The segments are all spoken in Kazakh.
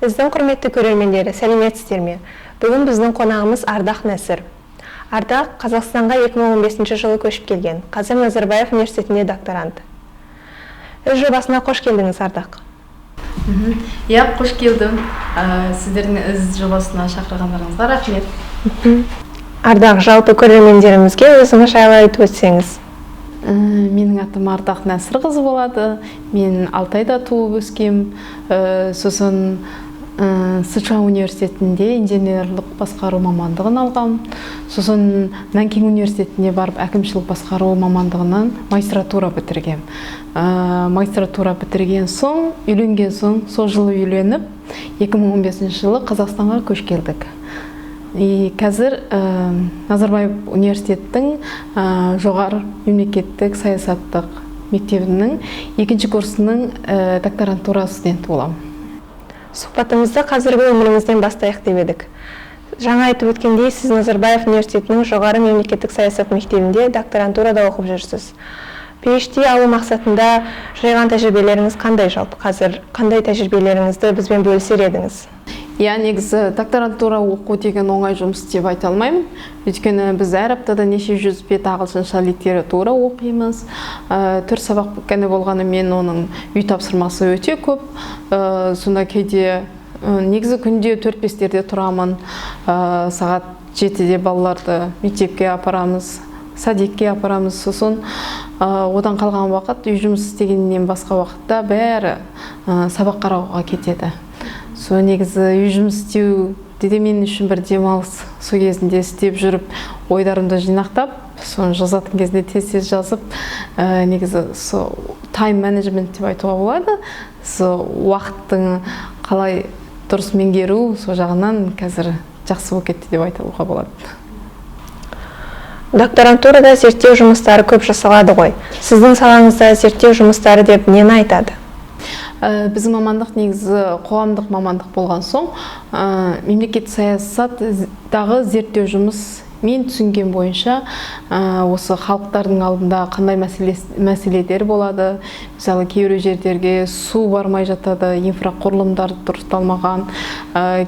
Біздің құрметті көрермендері, сәлеметсіздер ме? Бүгін біздің қонағымыз Ардақ Нәсір. Ардақ Қазақстанға 2015 жылы көшіп келген. Қазір Назарбаев университетінде докторант. Өз жобасына қош келдіңіз, Ардақ. Я қош келдім. Сіздердің өз жобасына шақырғандарыңызға рахмет. Ардақ, жалпы көрермендерімізге өзіңіз жайлы айтып өтсеңіз. Менің атым Ардақ Нәсір қызы болады. Мен Алтайда туып өскем. Сосын Сычуан университетінде инженерлік басқару мамандығын алғам. Сосын Нанкин университетіне барып әкімшілік басқару мамандығынан магистратура бітіргем. Магистратура бітірген соң, үйленген соң, сол жылы үйленіп, 2015 жылы Қазақстанға көш келдік. Қазір Назарбаев университеттің жоғары мемлекеттік саясаттық мектебінің екінші курсының докторантура студенті боламын. Сұхбатымызды қазіргі өміріңізден бастайық деп едік. Жаңа айтып өткендей, сіз Назарбаев университетінің жоғары мемлекеттік саясат мектебінде докторантурада оқып жүрсіз. PhD алу мақсатында жайған тәжірибелеріңіз қандай жалпы? Қазір қандай тәжірибелеріңізді бізбен бөлісер едіңіз? Негізі докторантура оқу деген оңай жұмыс деп айта алмаймын. Өйткені біз әр аптада неше жүз бет ағылшынша литература оқимыз. 4 сабақ қана болғанымен оның үй тапсырмасы өте көп. Сонда кейде негізі күнде 4-5-терде тұрамын. Сағат 7-де балаларды мектепке апарамыз, садикке апарамыз. Сосын одан қалған уақыт үй жұмыс істегеннен басқа уақытта бәрі сабақ қарауға кетеді. Негізі үй жұмыс істеу деде мен үшін бір демалыс. Сол кезінде істеп жүріп, ойдарымды жинақтап, соны жазатын кезінде тез жазып, негізі тайм менеджмент деп айтуға болады. Уақыттың қалай дұрыс меңгеру, сол жағынан қазір жақсы болып кетті деп айтуға болады. Докторантурада зерттеу жұмыстары көп жасалады ғой. Сіздің салаңызда зерттеу жұмыстары деп нені айтады? Біздің мамандық негізі қоғамдық мамандық болған соң, мемлекет саясаттағы зерттеу жұмыс мен түсінген бойынша осы халықтардың алдында қандай мәселелер болады. Мысалы, кейбір жерлерге су бармай жатады, инфрақұрылымдар дұрысталмаған,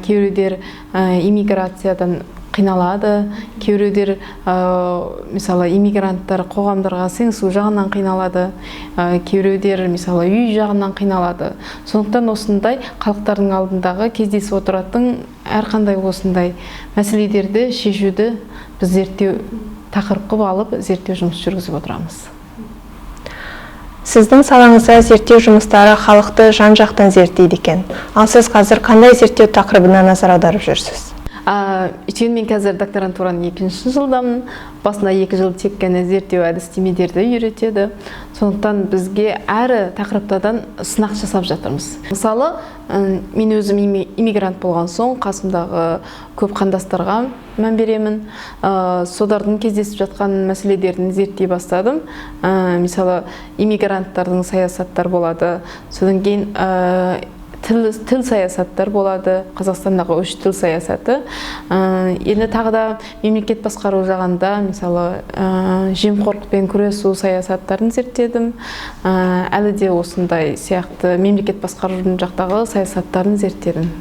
кейбіреулер иммиграциядан қиналады, кейбіреулер мысалы иммигранттар қоғамдарға сіңісу жағынан қиналады, кейбіреулер мысалы үй жағынан қиналады. Сондықтан осындай халықтардың алдындағы кездесіп отыратын әрқандай осындай мәселелерді шешуді біз зерттеу тақырып қылып алып зерттеу жұмыс жүргізіп отырамыз. Сіздің салаңызда зерттеу жұмыстары халықты жан-жақтан зерттейді екен. Ал сіз қазір қандай зерттеу тақырыбына назар аударып жүрсіз? Өйткені мен қазір докторантураның 2-ші жылдамын. Басында 2 жыл тек қана зерттеу әдістемелерді үйретеді. Сондықтан бізге әр тақырыптардан сынақ жасап жатырмыз. Мысалы, мен өзім иммигрант болған соң қасымдағы көп қандастарға мән беремін. Солардың кездесіп жатқан мәселелерін зерттей бастадым. Мысалы, иммигранттардың саясаттар болады. Содан кейін тіл саясаттар болады, Қазақстандағы 3 тіл саясаты. Енді тағы да мемлекет басқару жағында, мысалы, жемқорлықпен күресу саясаттарын зерттедім. Әлі де осындай сияқты мемлекет басқарудың жақтағы саясаттарын зерттедім.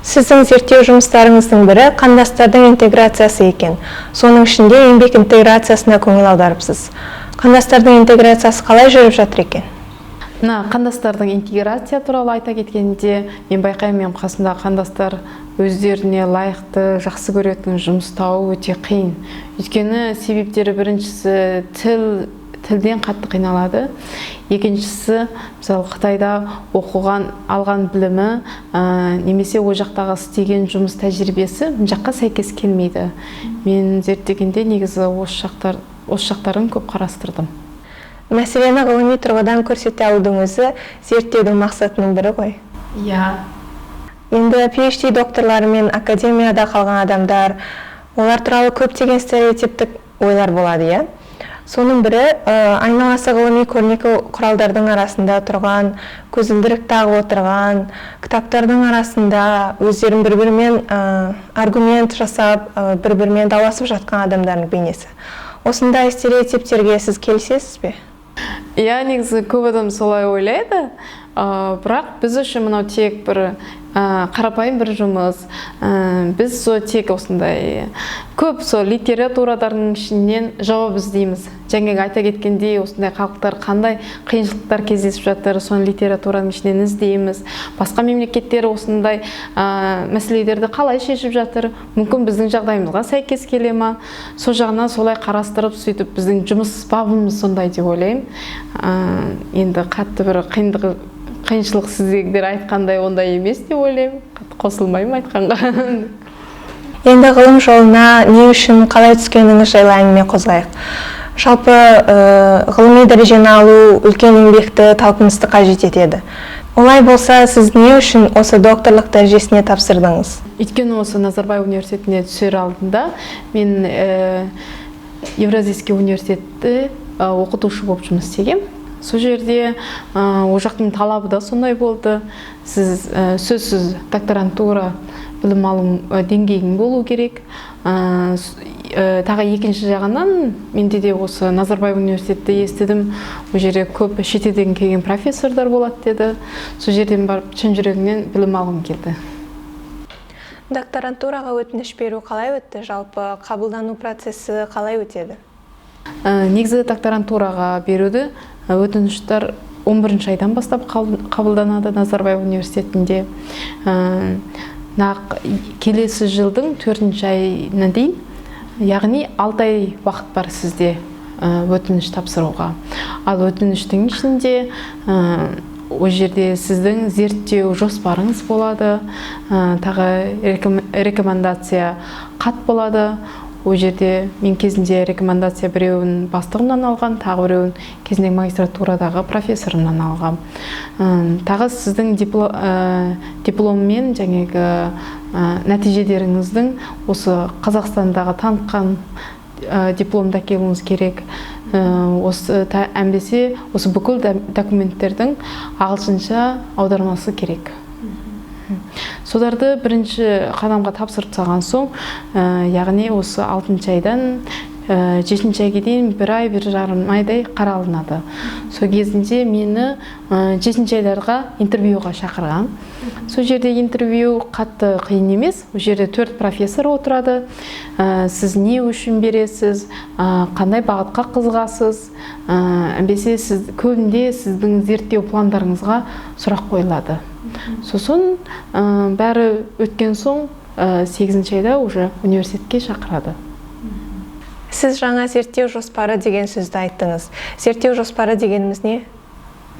Сіздің зерттеу жұмыстарыңыздың бірі қандастардың интеграциясы екен. Соның ішінде еңбек интеграциясына көңіл аударыпсыз. Қандастардың интеграциясы қалай жүріп жатыр екен? Қандастардың интеграция туралы айта кеткенде, мен байқаймын, қасындағы қандастар өздеріне лайықты, жақсы көретін жұмыс тауы өте қиын. Өйткені себептері біріншісі тілден қатты қиналады. Екіншісі, мысалы, Қытайда оқыған, алған білімі, немесе о жақтағы істеген жұмыс тәжірибесі жаққа сәйкес келмейді. Мен зерттегенде негізі осы жақтарын көп қарастырдым. Мәселені ғылыми тұрғыдан көрсете алудың өзі зерттеудің мақсатының бірі ғой. Енді PhD докторлары мен академияда қалған адамдар, олар туралы көптеген стереотиптік ойлар болады, иә? Соның бірі айналасы ғылыми көрнекі құралдардың арасында тұрған, көзілдірік тағып отырған, кітаптардың арасында өздерін бір-бірімен аргумент жасап, бір-бірімен дауласып жатқан адамдардың бейнесі. Осындай стереотиптерге сіз келісесіз бе? Негізі көп адам солай ойлайды, бірақ біз үшін мынау тек бір қарапайым бір жұмыс. Біз тек осындай көп литературадардың ішінен жауап іздейміз. Жаңағы айта кеткендей, осындай халықтар қандай қиыншылықтар кездесіп жатыр, соны литератураның ішінен іздейміз. Басқа мемлекеттер осындай мәселелерді қалай шешіп жатыр, мүмкін біздің жағдайымызға сәйкес келе ма, сол жағынан солай қарастырып, сөйтіп біздің жұмыс бабымыз сондай деп ойлаймын. Енді қатты бір қиыншылық сіздегілер айтқандай ондай емес деп ойлаймын. Қатты қосылмаймын айтқанға. Енді ғылым жолына не үшін қалай түскеніңіз жайлы әңгіме қозғайық. Жалпы ғылыми дәрежені алу үлкен еңбекті, талпынысты қажет етеді. Олай болса, сіз не үшін осы докторлық дәрежесіне тапсырдыңыз? Өйткені осы Назарбаев университетіне түсер алдында мен Евразийский университетте оқытушы болып жұмыс істегем. Сол жерде ол жақтың талабы да сондай болды. Сіз сөзсіз докторантура білім алу деңгейің болу керек. Тағы екінші жағынан менде де осы Назарбаев университетті естідім. Ол жерде көп шетелден келген профессордар болады деді. Сол жерден барып шын жүрегімнен білім алғым келді. Докторантураға өтініш беру қалай өтті? Жалпы қабылдану процесі қалай өтеді? Негізі докторантураға беруді өтініштер 11-ші айдан бастап қабылданады Назарбаев университетінде. Келесі жылдың 4-ші айына дейін, яғни 6 ай уақыт бар сізде өтініш тапсыруға. Ал өтініштің ішінде о жерде сіздің зерттеу жоспарыңыз болады, тағы рекомендация хат болады. О жерде мен кезінде рекомендация біреуін бастығымнан алған, тағы біреуін кезінде магистратурадағы профессорымнан алған. Тағы сіздің дипломмен жаңағы нәтижелеріңіздің осы Қазақстандағы танытқан дипломда келуіңіз керек. Әмбесе осы бүкіл документтердің ағылшынша аудармасы керек. Соларды бірінші қадамға тапсырып тастаған соң, яғни осы 6-ші айдан 7-ші айға дейін 1 ай, 1 жарым айдай қаралынады. Сол кезінде мені 7-ші айдарға интервьюға шақырған. Сол жерде интервью қатты қиын емес. Ол жерде 4 профессор отырады. Сіз не үшін бересіз, қандай бағытқа қызығасыз, әмбесе көбінде сіздің зерттеу пландарыңызға сұрақ қойылады. Сосын бәрі өткен соң 8-ші айда уже университетке шақырады. Сіз жаңа зерттеу жоспары деген сөзді айттыңыз. Зерттеу жоспары дегеніміз не?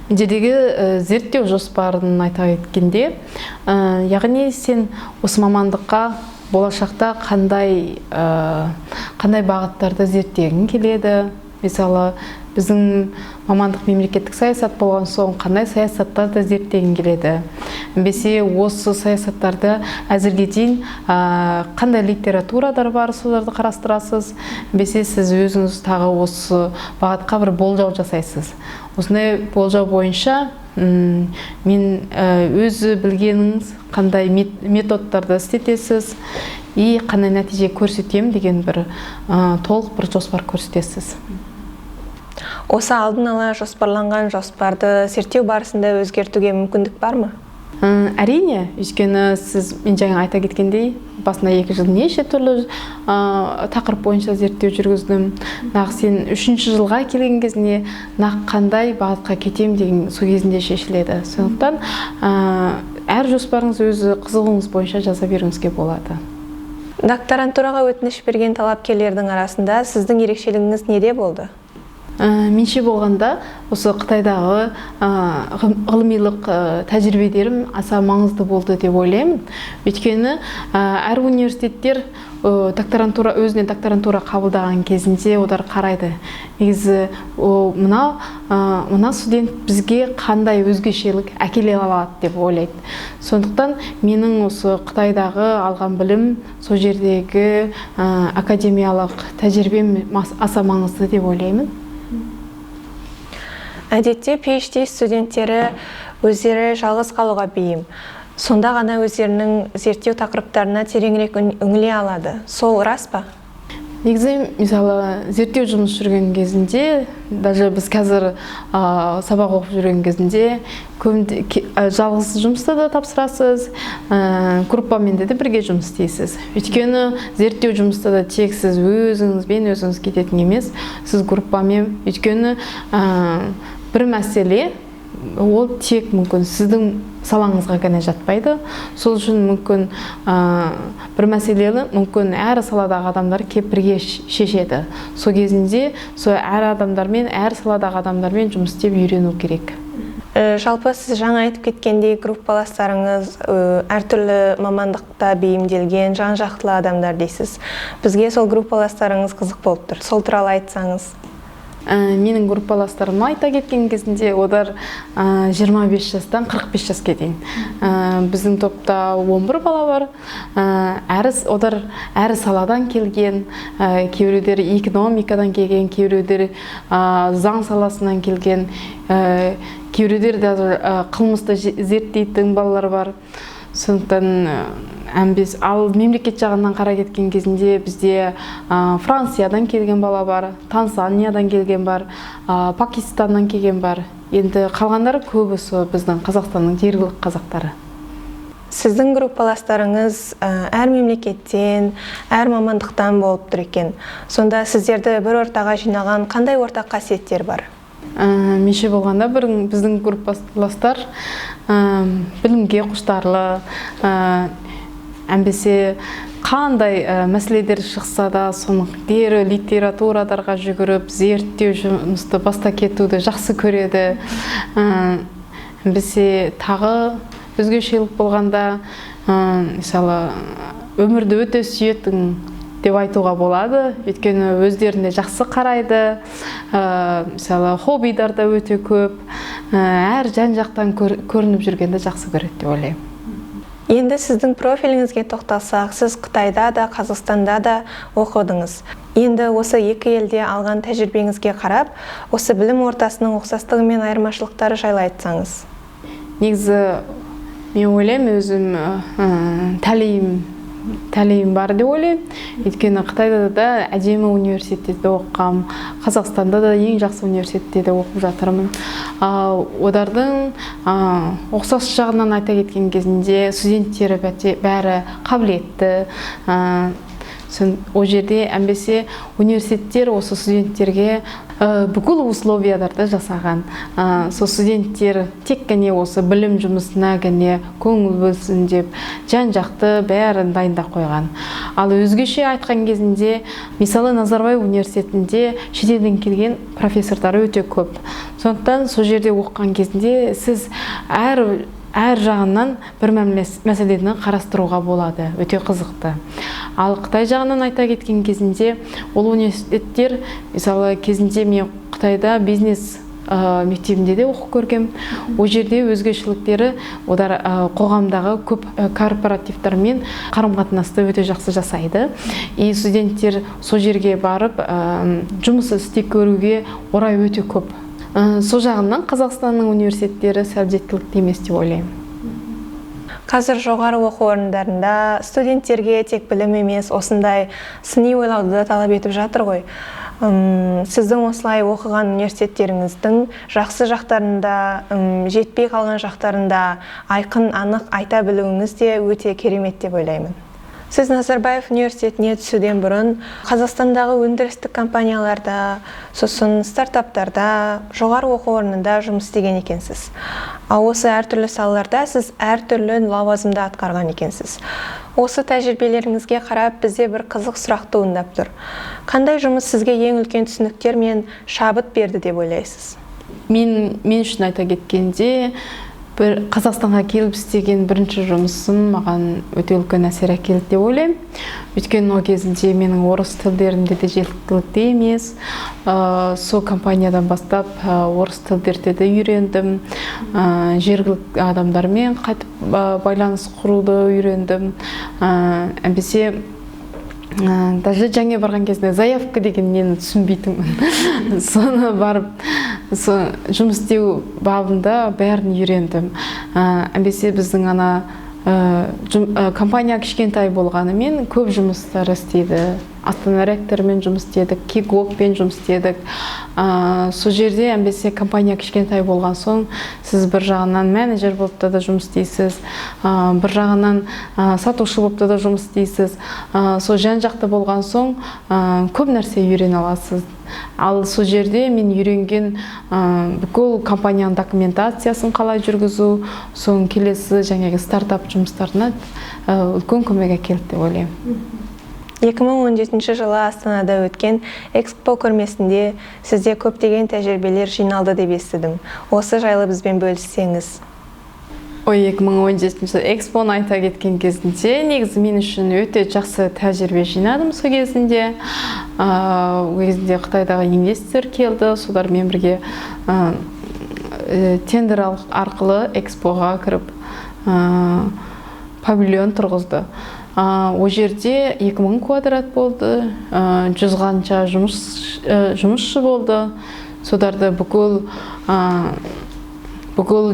Жердегі зерттеу жоспарын айта кеткенде, яғни сен осы мамандыққа болашақта қандай бағыттарды зерттегің келеді. Мысалы, біздің мамандық мемлекеттік саясат болған соң қандай саясаттарды зерттегің келеді. Бесе осы саясаттарды әзірге дейін қандай литературадар бар, соларды қарастырасыз. Бесе сіз өзіңіз тағы осы бағытқа бір болжау жасайсыз. Осындай болжау бойынша мен өзі білгеніңіз қандай методтарды істетесіз и қандай нәтиже көрсетем деген бір толық бір жоспар көрсетесіз. Осы алдын ала жоспарланған жоспарды зерттеу барысында өзгертуге мүмкіндік бар ма? Әрине, өйткені сіз мен жаңа айта кеткендей, басында 2 жыл неше түрлі тақырып бойынша зерттеу жүргіздім. Сен 3-ші жылға келген кезінде қандай бағытқа кетем деген сол кезінде шешіледі. Сондықтан әр жоспарыңыз өзі қызығыңыз бойынша жаза беруіңізге болады. Докторантураға өтініш берген талапкерлердің арасында сіздің ерекшелігіңіз неде болды? Менше болғанда осы Қытайдағы ғылымилық тәжірибелерім аса маңызды болды деп ойлаймын. Өйткені әр университеттер өзіне докторантура қабылдаған кезінде олар қарайды. Негізі мына студент бізге қандай өзгешелік әкеле алады деп ойлайды. Сондықтан менің осы Қытайдағы алған білім, сол жердегі академиялық тәжірибем аса маңызды деп ойлаймын. Әдетте PhD студенттері өздері жалғыз қалуға бейім. Сонда ғана өздерінің зерттеу тақырыптарына тереңірек үңіле алады. Сол рас па? Негізі, мысалы, зерттеу жұмыс жүрген кезінде, даже біз қазір сабақ оқып жүрген кезінде, жалғыз жұмыста да тапсырасыз, группамен де бірге жұмыс істейсіз. Өйткені зерттеу жұмыста да тек сіз өзіңізбен өзіңіз кететін емес, сіз группамен, өйткені бір мәселе, ол тек мүмкін сіздің салаңызға ғана жатпайды. Сол үшін мүмкін бір мәселені мүмкін әр саладағы адамдар кеп бірге шешеді. Сол кезінде сол әр адамдармен, әр саладағы адамдармен жұмыс істеп үйрену керек. Жалпы сіз жаңа айтып кеткендей, группаластарыңыз әртүрлі мамандықта бейімделген, жан-жақтылы адамдар дейсіз. Бізге сол группаластарыңыз қызық болып тұр. Сол туралы айтсаңыз. Менің группаластарым айта кеткен кезінде олар 25 жастан 45 жасқа дейін. Біздің топта 11 бала бар. Олар әр саладан келген, кейбіреулер экономикадан келген, кейбіреулер заң саласынан келген, кейбіреулер қылмысты зерттейтін балалар бар. Сондықтан ал мемлекет жағынан қара кеткен кезінде бізде Франциядан келген бала бар, Танзаниядан келген бар, Пакистаннан келген бар. Енді қалғандары көбісі біздің Қазақстанның жергілікті қазақтары. Сіздің группаластарыңыз әр мемлекеттен, әр мамандықтан болып тұр екен. Сонда сіздерді бір ортаға жинаған қандай ортақ қасиеттер бар? Менше болғанда біздің группаластар білімге құштарлы, әмбесе қандай мәселелер шықса да, соны литературадарға жүгіріп, зерттеу жұмысты баста кетуді жақсы көреді. Әмбесе тағы өзгешелік болғанда, мысалы, өмірді өте сүйетін деп айтуға болады, өйткені өздеріне жақсы қарайды, мысалы, хоббидар да өте көп, әр жан-жақтан көрініп жүргенді жақсы көреді деп ойлаймын. Енді сіздің профиліңізге тоқталсақ, сіз Қытайда да, Қазақстанда да оқыдыңыз. Енді осы екі елде алған тәжірибеңізге қарап, осы білім ортасының ұқсастығы мен айырмашылықтары жайлы айтсаңыз. Негізі, мен ойлаймын, өзім тәлейім бар деп ойлаймын. Өйткені Қытайда да әдемі университетте оқығам, Қазақстанда да ең жақсы университетте оқып жатырмын. Олардың ұқсас жағынан айта кеткен кезінде студенттері бәрі қабілетті. О жерде әмбесе университеттер осы студенттерге бүкіл условияларды жасаған. Сол студенттер тек қана осы білім жұмысына ғана көңіл бөлсін деп жан-жақты бәрін дайындап қойған. Ал өзгеше айтқан кезінде, мысалы, Назарбаев университетінде шетелден келген профессорлары өте көп. Сондықтан сол жерде оқыған кезінде сіз әр жағынан бір мәселені қарастыруға болады, өте қызықты. Ал Қытай жағынан айта кеткен кезінде, ол университеттер, мысалы, кезінде мен Қытайда бизнес мектебінде де оқып көргем. Ол жерде өзгешіліктері, олар қоғамдағы көп корпоративтермен қарым-қатынасты өте жақсы жасайды. И студенттер сол жерге барып, жұмыс істеп көруге орай өте көп. Сол жағынан Қазақстанның университеттері сәл жеткілікті емес деп ойлаймын. Қазір жоғары оқу орындарында студенттерге тек білім емес, осындай сыни ойлауды да талап етіп жатыр ғой. Сіздің осылай оқыған университеттеріңіздің жақсы жақтарында, жетпей қалған жақтарында айқын, анық айта білуіңіз де өте керемет деп ойлаймын. Сіз Назарбаев университетіне түсуден бұрын Қазақстандағы өндірістік компанияларда, сосын стартаптарда, жоғары оқу орнында жұмыс істеген екенсіз. Ал осы әртүрлі салаларда сіз әртүрлі лауазымды атқарған екенсіз. Осы тәжірибелеріңізге қарап бізде бір қызық сұрақ туындап тұр. Қандай жұмыс сізге ең үлкен түсініктер мен шабыт берді деп ойлайсыз? Мен үшін айта кеткенде, Қазақстанға келіп істеген бірінші жұмысым маған өте үлкен әсер әкелді деп ойлаймын. Өйткені ол кезінде менің орыс тілдерімде де жеткілікті емес. Сол компаниядан бастап орыс тілдерде де үйрендім. Жергілікті адамдармен қайтып байланыс құруды үйрендім. Әмбесе даже жаңа барған кезде заявка деген нені түсінбейтінмін. Соны барып, жұмыс істеу бабында бәрін үйрендім. Әмбесе біздің компания кішкентай болғанымен көп жұмыстар істейді. Астана ректорымен жұмыс істедік, Кикоппен жұмыс істедік. Сол жерде әмбесе компания кішкентай болған соң, сіз бір жағынан менеджер болып да жұмыс істейсіз, бір жағынан сатушы болып да жұмыс істейсіз. Сол жан-жақты болған соң көп нәрсе үйрене аласыз. Ал сол жерде мен үйренген бүкіл компанияның документациясын қалай жүргізу, соң келесі жаңағы стартап жұмыстарына үлкен көмек әкелді деп ойлаймын. 2017 жылы Астанада өткен экспо көрмесінде сізде көптеген тәжірибелер жиналды деп естідім. Осы жайлы бізбен бөліссеңіз. 2017 экспоны айта кеткен кезінде негізі мен үшін өте жақсы тәжірибе жинадым сол кезінде. Ол кезінде Қытайдағы инвестор келді, солармен бірге тендер арқылы экспоға кіріп павильон тұрғызды. О жерде 2000 квадрат болды, 100 қанша жұмысшы болды. Соларды бүкіл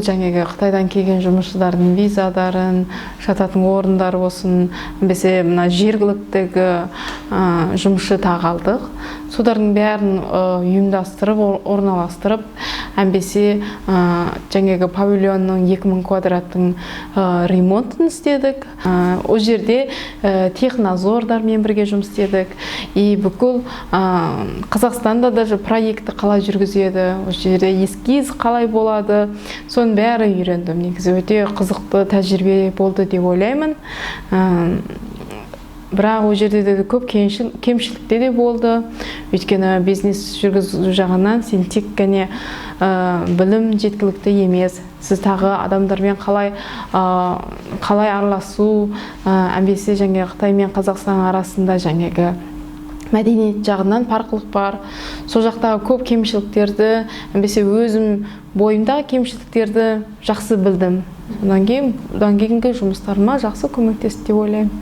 жаңағы Қытайдан келген жұмысшылардың визадарын, жататын орындары болсын, бесе мына жергіліктегі жұмысшы тағалдық. Солардың бәрін ұйымдастырып, орналастырып, әмбесе жаңағы павильонның 2000 квадраттың ремонтын істедік. О жерде технозордармен бірге жұмыс істедік. И бүкіл Қазақстанда даже проекті қалай жүргізеді, о жерде эскиз қалай болады, соның бәрі үйрендім. Негізі өте қызықты тәжірибе болды деп ойлаймын. Бірақ ол жерде де көп кемшілікте де болды. Өйткені бизнес жүргізу жағынан сен тек қана білім жеткілікті емес. Сіз тағы адамдармен қалай араласу, әмбесе жаңағы Қытай мен Қазақстан арасында жаңағы мәдениет жағынан farqlық бар. Сол жақтағы көп кемшіліктерді, әмбесе өзім бойымдағы кемшіліктерді жақсы білдім. Одан кейінгі жұмыстарыма жақсы көмектесті деп ойлаймын.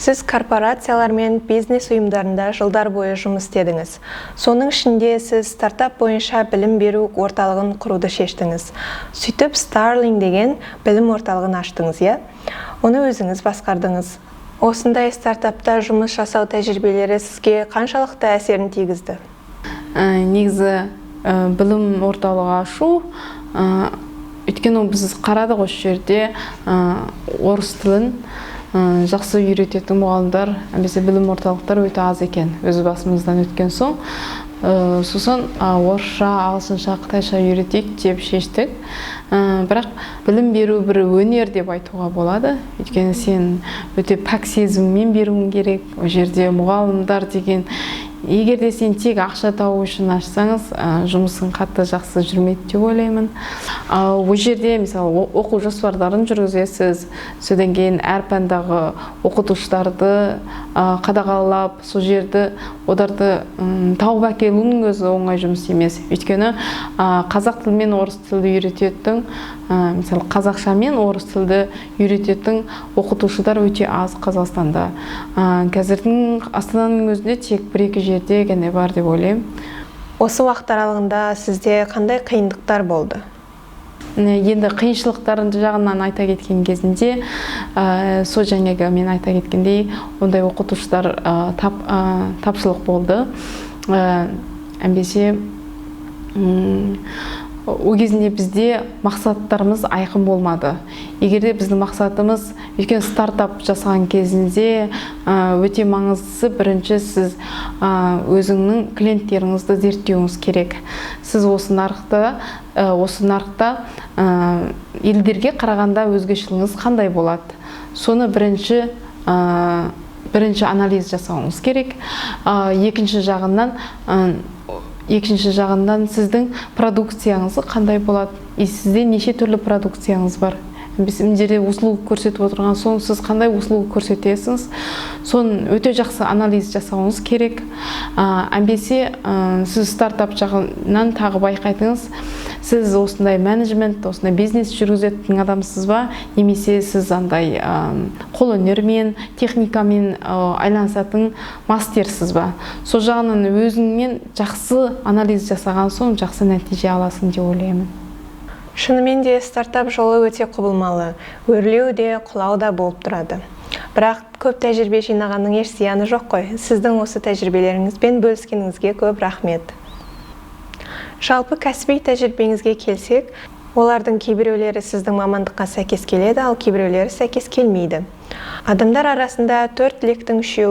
Сіз корпорациялар мен бизнес ұйымдарында жылдар бойы жұмыс істедіңіз. Соның ішінде сіз стартап бойынша білім беру орталығын құруды шештіңіз. Сөйтіп Starling деген білім орталығын аштыңыз, иә? Оны өзіңіз басқардыңыз. Осындай стартапта жұмыс жасау тәжірибелері сізге қаншалықты әсерін тигізді? Негізі білім орталығы ашу, өйткені біз қарадық осы жерде орыс тілін жақсы үйрететін мұғалімдер, әмбесе білім орталықтар өте аз екен, өз басымыздан өткен соң. Сосын орысша, ағылшынша, қытайша үйретейік деп шештік. Бірақ білім беру бір өнер деп айтуға болады. Өйткені сен өте пәк сезіммен беруің керек. О жерде мұғалімдер деген, егер де сен тек ақша табу үшін ашсаңыз, жұмысың қатты жақсы жүрмейді деп ойлаймын. Ол жерде мысалы оқу жоспарларын жүргізесіз, содан кейін әр пәндағы оқытушыларды қадағалап, сол жерді оларды тауып әкелудің өзі оңай жұмыс емес. Өйткені қазақ тілі мен орыс тілді үйрететін, мысалы қазақша мен орыс тілді үйрететін оқытушылар өте аз Қазақстанда. Қазірдің Астананың өзінде тек 1-2 жерде ғана бар деп ойлаймын. Осы уақыт аралығында сізде қандай қиындықтар болды? Енді қиыншылықтарын жағынан айта кеткен кезінде, сол жаңағы мен айта кеткендей, ондай оқытушылар тапшылық болды. Әмбесе ол кезінде бізде мақсаттарымыз айқын болмады. Егерде біздің мақсатымыз, өйткені стартап жасаған кезінде өте маңыздысы бірінші сіз өзіңнің клиенттеріңізді зерттеуіңіз керек. Сіз осы нарықта елдерге қарағанда өзгешілігіңіз қандай болады? Соны бірінші анализ жасауыңыз керек. Екінші жағынан сіздің продукцияңызы қандай болады? Сізде неше түрлі продукцияңыз бар? Мендерде услуга көрсетіп отырған соң, сіз қандай услуга көрсетесіңіз? Соны өте жақсы анализ жасауыңыз керек. Әмбесе сіз стартап жағынан тағы байқайтыңыз, сіз осындай менеджмент, осындай бизнес жүргізетін адамсыз ба? Немесе сіз андай қолөнермен, техникамен айланысатын мастерсіз ба? Сол жағынан өзіңмен жақсы анализ жасаған соң жақсы нәтиже аласың деп ойлаймын. Шынымен де стартап жолы өте құбылмалы, өрлеу де, құлау да болып тұрады. Бірақ көп тәжірибе жинағанның еш зияны жоқ қой. Сіздің осы тәжірибелеріңізбен бөліскеніңізге көп рахмет. Жалпы кәсіби тәжірибеңізге келсек, олардың кейбіреулері сіздің мамандыққа сәйкес келеді, ал кейбіреулері сәйкес келмейді. Адамдар арасында 4 түлектің 3-і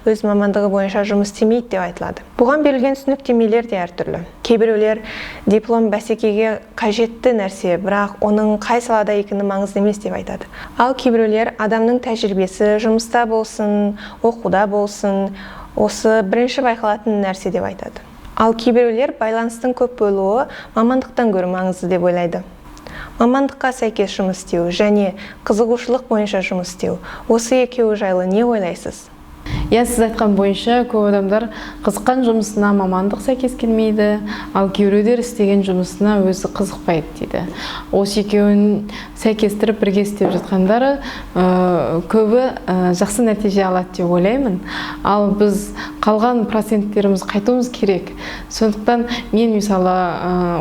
өз мамандығы бойынша жұмыс істемейді деп айтылады. Бұған берілген түсініктемелер де әртүрлі. Кейбіреулер диплом бәсекеге қажетті нәрсе, бірақ оның қай салада екені маңызды емес деп айтады. Ал кейбіреулер адамның тәжірибесі жұмыста болсын, оқуда болсын, осы бірінші байқалатын нәрсе деп айтады. Ал кейбіреулер байланыстың көп болуы мамандықтан гөрі маңызды деп ойлайды. Мамандыққа сәйкес жұмыс істеу және қызығушылық бойынша жұмыс істеу. Осы екеуі жайлы не ойлайсыз? Сіз айтқан бойынша көп адамдар қызыққан жұмысына мамандық сәйкес келмейді, ал кейбіреулер істеген жұмысына өзі қызықпайды дейді. Осы екеуін сәйкестіріп бірге істеп жатқандары көбі жақсы нәтиже алады деп ойлаймын. Ал біз қалған проценттеріміз қайтуымыз керек. Сондықтан мен мысалы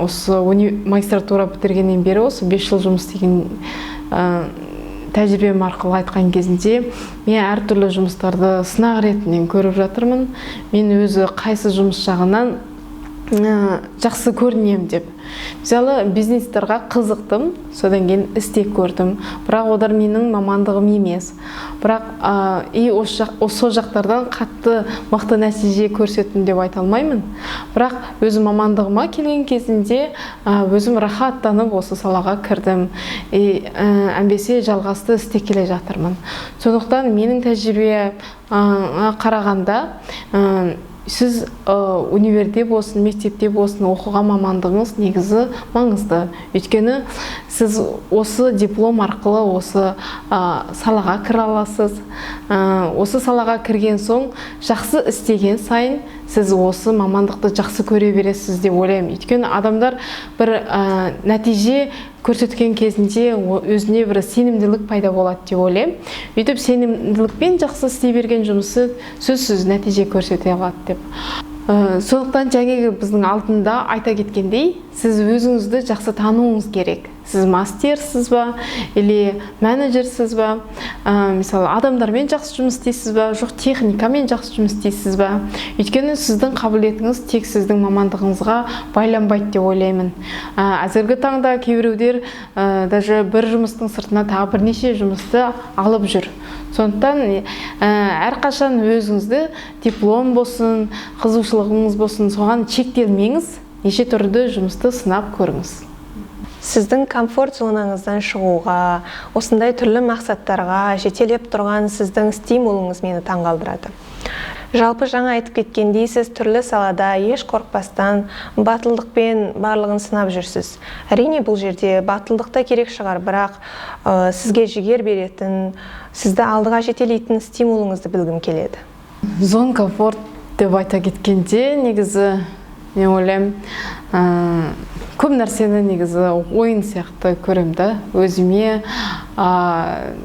осы магистратура бітіргеннен бері осы 5 жыл жұмыс істеген тәжірибем арқылы айтқан кезінде мен әртүрлі жұмыстарды сынақ ретінен көріп жатырмын. Мен өзі қайсы жұмыс жағынан жақсы көрінем деп. Мысалы бизнестарға қызықтым, содан кейін істеп көрдім. Бірақ олар менің мамандығым емес. Бірақ осы жақтардан қатты мықты нәтиже көрсеттім деп айта алмаймын. Бірақ өзім мамандығыма келген кезінде өзім рахаттанып осы салаға кірдім. Әмбесе жалғасты істеп келе жатырмын. Сондықтан менің тәжірибе қарағанда сіз универде болсын, мектепте болсын оқыған мамандығыңыз негізі маңызды. Өйткені сіз осы диплом арқылы осы салаға кіре аласыз. Осы салаға кірген соң жақсы істеген сайын сіз осы мамандықты жақсы көре бересіз деп ойлаймын. Өйткені адамдар бір нәтиже көрсеткен кезінде өзіне бір сенімділік пайда болады деп ойлаймын. Өйтіп сенімділікпен жақсы істей берген жұмысы сөзсіз нәтиже көрсете алады деп. Сондықтан жаңағы біздің алдында айта кеткендей, сіз өзіңізді жақсы тануыңыз керек. Сіз мастерсіз ба, или менеджерсіз ба, мысалы адамдармен жақсы жұмыс істейсіз ба, жоқ техникамен жақсы жұмыс істейсіз ба. Өйткені сіздің қабілетіңіз тек сіздің мамандығыңызға байланбайды деп ойлаймын. Әзіргі таңда кейбіреулер даже бір жұмыстың сыртына тағы бірнеше жұмысты алып жүр. Сондықтан әрқашан өзіңізді диплом болсын, қызығушылығыңыз болсын, соған шектелмеңіз, неше түрлі жұмысты сынап көріңіз. Сіздің комфорт зонаңыздан шығуға, осындай түрлі мақсаттарға жетелеп тұрған сіздің стимулыңыз мені таңғалдырады. Жалпы жаңа айтып кеткендей, сіз түрлі салада еш қорықпастан батылдықпен барлығын сынап жүрсіз. Әрине бұл жерде батылдықта керек шығар, бірақ сізге жігер беретін, сізді алдыға жетелейтін стимулыңызды білгім келеді. Зон комфорт деп айта кеткенде, негізі мен ойлаймын, көп нәрсені негізі ойын сияқты көремді. Өзіме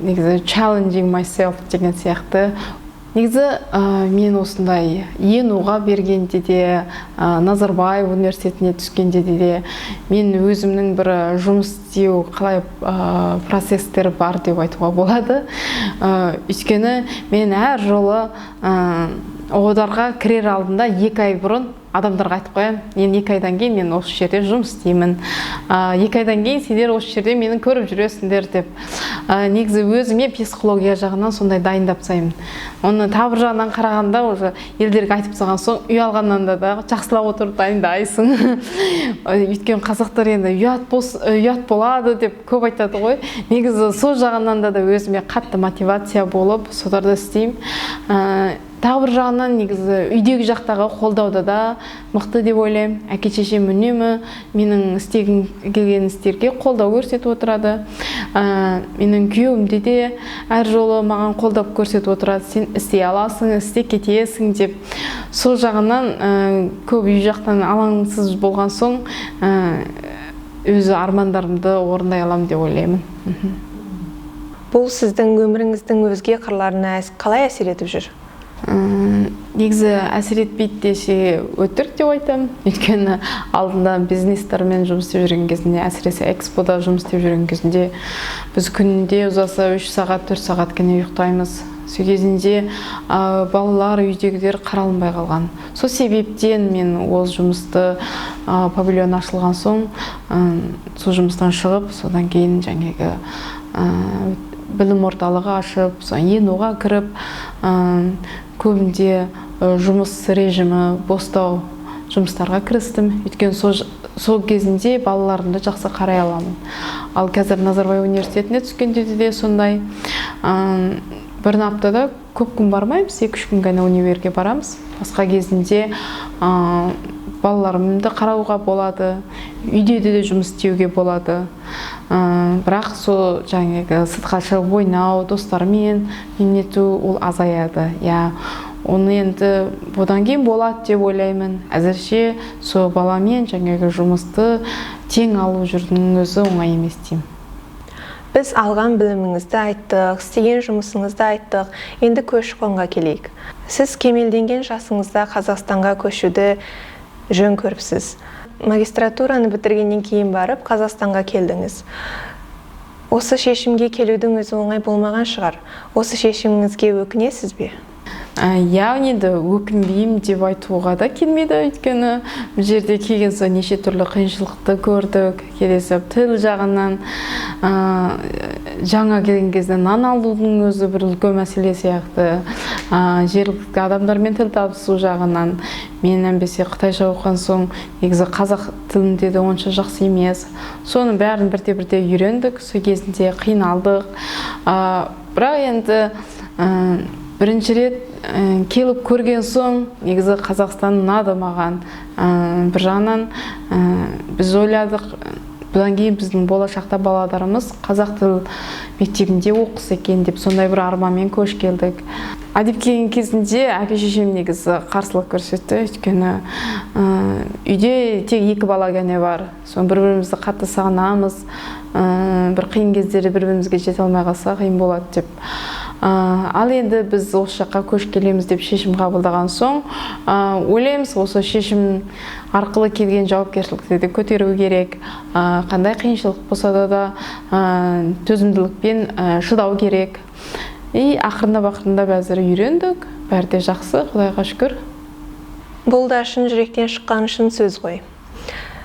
негізі challenging myself деген сияқты. Негізі мен осындай ЕНУ-ға бергенде де, Назарбаев университетіне түскенде де мен өзімнің бір жұмыс істеу қалай процесстері бар деп айтуға болады. Өйткені мен әр жолы одарға кірер алдында 2 ай бұрын адамдарға айтып қоямын, мен 2 айдан кейін мен осы жерде жұмыс істеймін. 2 айдан кейін сендер осы жерде мені көріп жүресіңдер деп. Негізі өзіме психология жағынан сондай дайындап тастаймын. Оны тағы бір жағынан қарағанда уже елдерге айтып тастаған соң ұялғаннан да жақсылап отырып дайындайсың. Өйткені қазақтар енді ұят болады деп көп айтады ғой. Негізі сол жағынан да өзіме қатты мотивация болып соларды істеймін. Тағы бір жағынан негізі үйдегі жақтағы қолдауда да мықты деп ойлаймын. Әке-шешем үнемі менің істегім келген істерге қолдау көрсетіп отырады. Менің күйеуімде де әр жолы маған қолдап көрсетіп отырады. Сен істей аласың, істеп кетесің деп. Сол жағынан көп үй жақтан алаңсыз болған соң өзі армандарымды орындай аламын деп ойлаймын. Бұл сіздің өміріңіздің өзге қырларына қалай әсер етіп жүр? Негізі әсер етпейді десе өтірік деп айтамын. Өйткені алдында бизнестермен жұмыс істеп жүрген кезінде, әсіресе экспода жұмыс істеп жүрген кезінде біз күнде ұзаса 3 сағат, 4 сағат кене ұйықтаймыз. сол кезінде балалар үйдегілер қаралынбай қалған. Сол себептен мен ол жұмысты павильон ашылған соң сол жұмыстан шығып, содан кейін жаңағы білім орталығы ашып, ЕНО-ға кіріп, көбінде жұмыс режимі бостау жұмыстарға кірістім. Өйткені сол кезінде балаларымды жақсы қарай аламын. Ал қазір Назарбаев университетіне түскенде де сондай. Бір аптада көп күн бармаймыз, 2-3 күн ғана универге барамыз. Басқа кезінде балаларымды қарауға болады, үйде де жұмыс істеуге болады. Бірақ сол жаңағы сыртқа шығып ойнау, достармен нету ол азаяды. Оны енді бұдан кейін болады деп ойлаймын. Әзірше сол баламен жаңағы жұмысты тең алу жүрдің өзі оңай емес деймін. Біз алған біліміңізді айттық, істеген жұмысыңызды айттық. Енді көші-қонға келейік. Сіз кемелденген жасыңызда Қазақстанға көшуді жөн көріпсіз. Магистратураны бітіргеннен кейін барып Қазақстанға келдіңіз. Осы шешімге келудің өзі оңай болмаған шығар. Осы шешіміңізге өкінесіз бе? Енді өкінбеймін деп айтуға да келмейді, өйткені бұл жерде келген соң неше түрлі қиыншылықты көрдік. Келесіп тіл жағынан жаңа келген кезде нан алудың өзі бір үлкен мәселе сияқты. Жергілікті адамдармен тіл табысу жағынан мен әнбесе қытайша оқыған соң негізі қазақ тілінде де онша жақсы емес. Соның бәрін бірте-бірте үйрендік, сол кезінде қиналдық. Бірақ енді бірінші рет келіп көрген соң негізі Қазақстан ұнады маған. Бір жағынан біз ойладық, бұдан кейін біздің болашақта балаларымыз қазақ тіл мектебінде оқыса екен деп сондай бір арманмен көш келдік. Адеп келген кезінде әке-шешем негізі қарсылық көрсетті, өйткені үйде тек 2 бала ғана бар. Соң бір-бірімізді қатты сағынамыз, бір қиын кездері бір-бірімізге жете алмай қалса қиын болады деп. Ал енді біз осы жаққа көш келеміз деп шешім қабылдаған соң, ойлаймыз осы шешім арқылы келген жауапкершілікті де көтеру керек. Қандай қиыншылық болса да төзімділікпен шыдау керек. Ақырындап әзір үйрендік, бәрі де жақсы, Құдайға шүкір. Бұл да шын жүректен шыққан шын сөз ғой.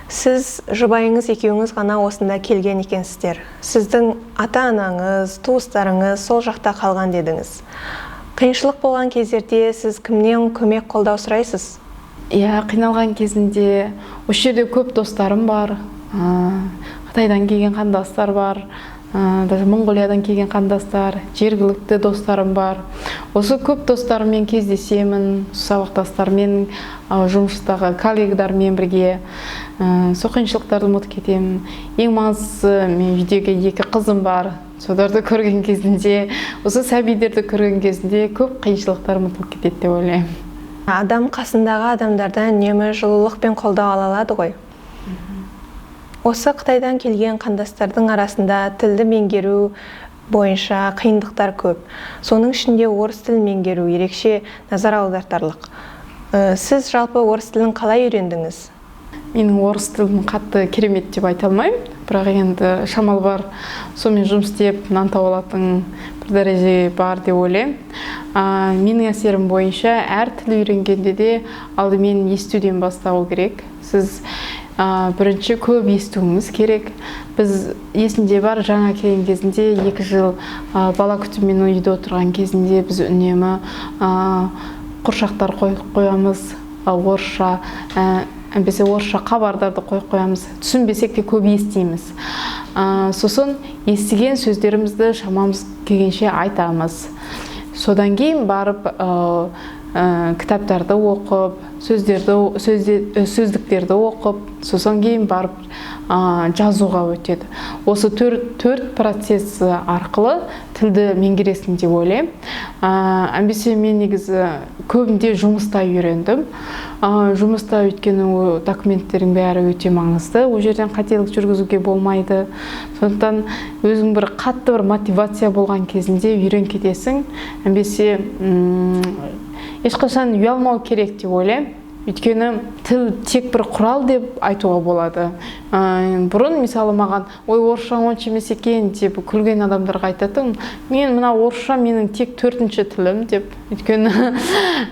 Сіз жұбайыңыз екеуіңіз ғана осында келген екенсіздер. Сіздің ата-анаңыз, туыстарыңыз сол жақта қалған дедіңіз. Қиыншылық болған кездерде сіз кімнен көмек қолдау сұрайсыз? Қиналған кезінде осы жерде көп достарым бар. Қытайдан келген қандастар бар. Даже Монғолиядан келген қандастар, жергілікті достарым бар. Осы көп достарыммен кездесемін, сабақтастармен, жұмыстағы коллегалармен бірге. Сол қиыншылықтарды ұмытып кетемін. Ең маңыздысы, мен үйдегі 2 қызым бар. Соларды көрген кезінде, осы сәбилерді көрген кезінде көп қиыншылықтар ұмытылып кетеді деп ойлаймын. Адам қасындағы адамдардан үнемі жылылық пен қолдау ала алады ғой. Осы Қытайдан келген қандастардың арасында тілді меңгеру бойынша қиындықтар көп. Соның ішінде орыс тілін меңгеру ерекше назар аудартарлық. Сіз жалпы орыс тілін қалай үйрендіңіз? Менің орыс тілім қатты керемет деп айта алмаймын, бірақ енді шамалы бар. Сонымен жұмыс істеп, нан тауып алатын бір дәреже бар деп ойлаймын. Менің әсерім бойынша әр тіл үйренгенде де алдымен естуден бастау керек. Сіз бірінші көп естуіңіз керек. Біз есімде бар, жаңа келген кезінде 2 жыл бала күтіммен үйде отырған кезінде біз үнемі құршақтар қоямыз, орысша, әмбесе орысша хабардарды қоямыз. Түсінбесек те көп естиміз. Сосын естіген сөздерімізді шамамыз келгенше айтамыз. Содан кейін барып кітаптарды оқып, сөздіктерді оқып, сосын кейін барып жазуға өтеді. Осы 4 процесс арқылы тілді меңгересің деп ойлаймын. Әмбесе мен негізі көбінде жұмыста үйрендім. Жұмыста өйткені документтердің бәрі өте маңызды. Ол жерден қателік жүргізуге болмайды. Сондықтан өзің бір қатты бір мотивация болған кезінде үйрен кетесің. Әмбесе ешқашан ұялмау керек деп ойлаймын. Өйткені тіл тек бір құрал деп айтуға болады. Бұрын мысалы маған ой орысша онша емес екен деп күлген адамдарға айтатын, мен мына орысша менің тек 4-ші тілім деп. Өйткені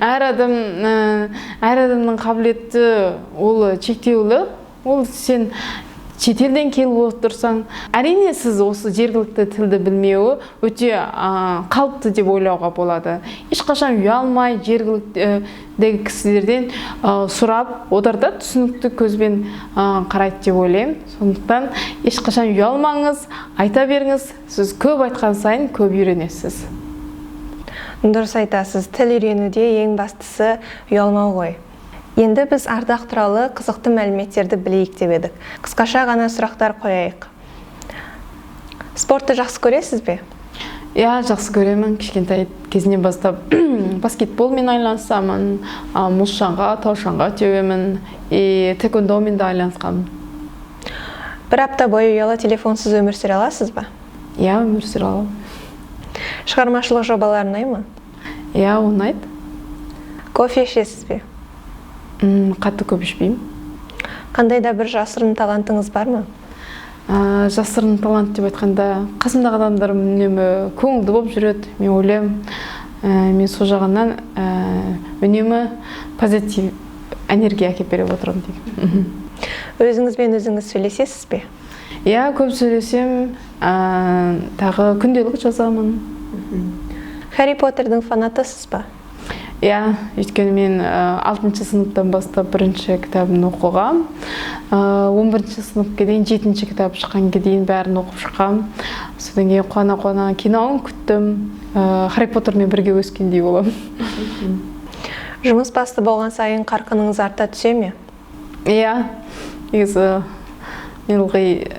әр адамның қабілеті ол шектеулі. Ол сен шетелден келіп отырсаң, әрине сіз осы жергілікті тілді білмеуі өте қалыпты деп ойлауға болады. Ешқашан ұялмай жергіліктегі кісілерден сұрап, олар да түсінікті көзбен қарайды деп ойлаймын. Сондықтан ешқашан ұялмаңыз, айта беріңіз. Сіз көп айтқан сайын көп үйренесіз. Дұрыс айтасыз, тіл үйренуде ең бастысы ұялмау ғой. Енді біз Ардақ туралы қызықты мәліметтерді білейік деп едік. Қысқаша ғана сұрақтар қояйық. Спортты жақсы көресіз бе? Иә, жақсы көремін. Кішкентай кезінен бастап баскетболмен айналысамын, мұзшаңға, таушаңға тебемін, тэквондомен де айналысқанмын. Бір апта бойы ұялы телефонсыз өмір сүре аласыз ба? Иә, өмір сүре аламын. Шығармашылық жобалар ұнай ма? Иә, ұнайды. Кофе ішесіз бе? Қатты көп ішпеймін. Қандай да бір жасырын талантыңыз бар ма? Жасырын талант деп айтқанда, қасымдағы адамдар үнемі көңілді болып жүреді. Мен ойлаймын, мен сол жағынан үнемі позитив энергия әкеліп беріп отырамын деймін. Өзіңізбен өзіңіз сөйлесесіз бе? Иә, көп сөйлесем, тағы күнделік жазамын. Харри Поттердің фанатысыз ба? Иә, өйткені мен 6-шы сыныптан бастап 1-ші кітабын оқығам. 11-ші сыныпқа дейін 7-ші кітап шыққанға дейін бәрін оқып шыққам. Содан кейін қуана-қуана киноны күттім. Харри Поттермен бірге өскендей боламын. Жұмыс басты болған сайын қарқыныңыз арта түсе ме? Иә, негізі мен ылғи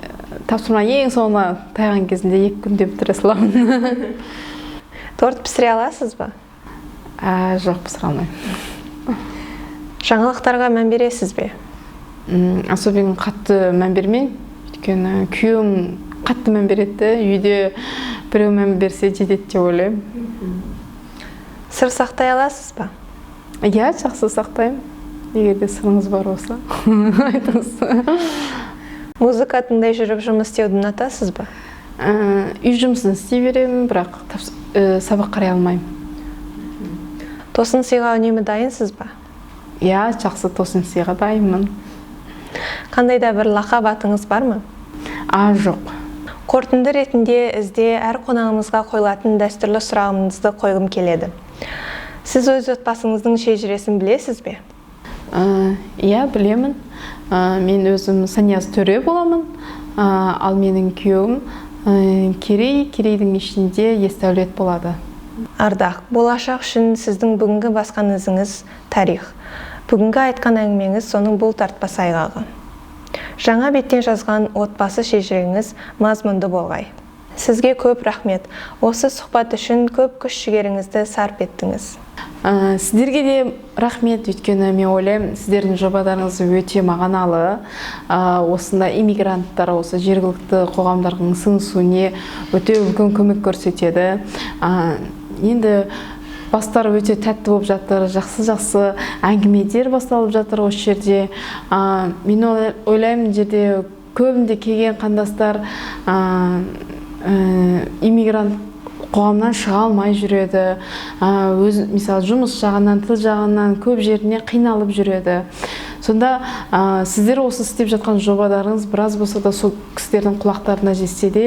тапсырма ең соңына тайған кезінде 2 күнде бітіре саламын. Торт пісіре аласыз ба? Жоқ, пісіре алмаймын. Жаңалықтарға мән бересіз бе? Особенно қатты мән бермеймін. Өйткені күйеуім қатты мән береді, үйде біреу мән берсе жетеді деп ойлаймын. Сыр сақтай аласыз ба? Иә, жақсы сақтаймын. Егер де сырыңыз бар болса, айтыңыз. Музыка тыңдай жүріп жұмыс істеуді ұнатасыз ба? Үй жұмысын істей беремін, бірақ сабақ қарай алмаймын. Тосын сыйға үнемі дайынсыз ба? Иә, жақсы тосын сыйға дайынмын. Қандай да бір лақап атыңыз бар ма? Жоқ. Қорытынды ретінде ізде әр қонағымызға қойылатын дәстүрлі сұрағымызды қойғым келеді. Сіз өз отбасыңыздың шежіресін білесіз бе? Иә, білемін. Мен өзім Санияз Төре боламын. Ал менің күйеуім Керейдің ішінде Есдәулет болады. Ардақ, болашақ үшін сіздің бүгінгі басқан ізіңіз тарих. Бүгінгі айтқан әңгімеңіз соның бұл тартпас айғағы. Жаңа беттен жазған отбасы шежіреңіз мазмұнды болғай. Сізге көп рахмет. Осы сұхбат үшін көп күш жігеріңізді сарп еттіңіз. Сіздерге де рахмет, өйткені мен ойлаймын, сіздердің жобаларыңыз өте мағыналы. Осында иммигранттар осы жергілікті қоғамдардың сіңісуіне өте үлкен көмек көрсетеді. Енді бастары өте тәтті болып жатыр, жақсы әңгімелер басталып жатыр осы жерде. Мен ойлаймын, жерде көбінде келген қандастар иммигрант қоғамнан шыға алмай жүреді. Мысалы, жұмыс жағынан, тіл жағынан көп жеріне қиналып жүреді. Сонда сіздер осы істеп жатқан жобаларыңыз біраз болса да сол кісілердің құлақтарына жетсе де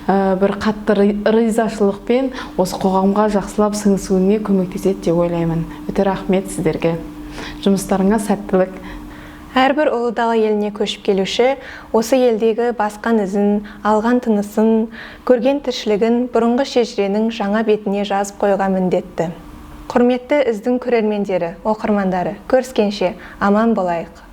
бір қатты ризашылықпен осы қоғамға жақсылап сіңісуіне көмектеседі деп ойлаймын. Өте рахмет сіздерге. Жұмыстарыңа сәттілік. Әрбір ұлы дала еліне көшіп келуші осы елдегі басқан ізін, алған тынысын, көрген тіршілігін бұрынғы шежіренің жаңа бетіне жазып қойға міндетті. Құрметті іздің көрермендері, оқырмандары, көріскенше аман болайық.